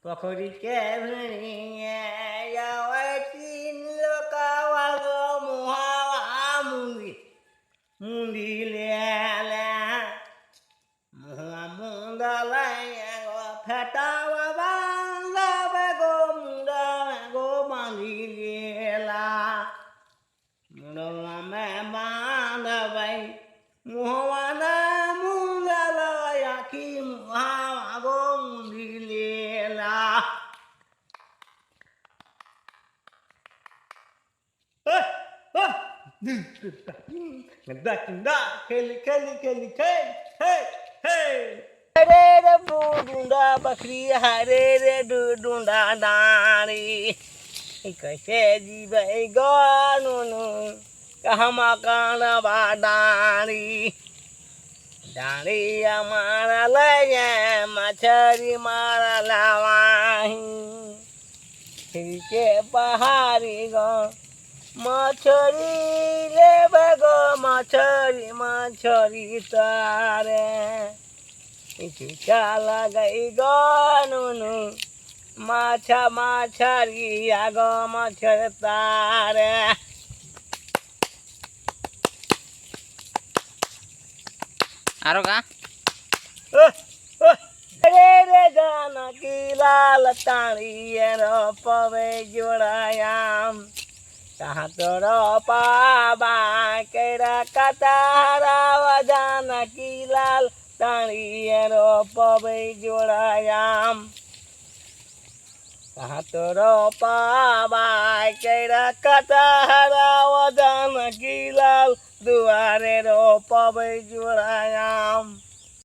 Pokhori ke bhuniye yawatin lokawago muhawa mundi le muha mundala go phatawa banga go munda go mandi la mundala me banda bai muhawana mundala yaki muhawa go mundi la Ngenda keli hey hey hare re dunda bakri hare re dunda dani कैसे जीवे गानू कहमा काना बाडानी डानी हमारा लगे मछरी मारा लावाही के पहाड़ी गो मछरी ले बगो मछरी मछरी तारे चला गई गानू माछा माछरी आगो मच्छर तारे आरो का रे रे जानकी लाल तारी रो पवे जोड़ायाम कहाँ तोरो पाबा केरा कतारा जानकी लाल तारी रो पवे जोड़ायाम कहाँ तोरो पाबा केरा कतारा जानकी लाल दुआरे रो पवे जोड़ायाम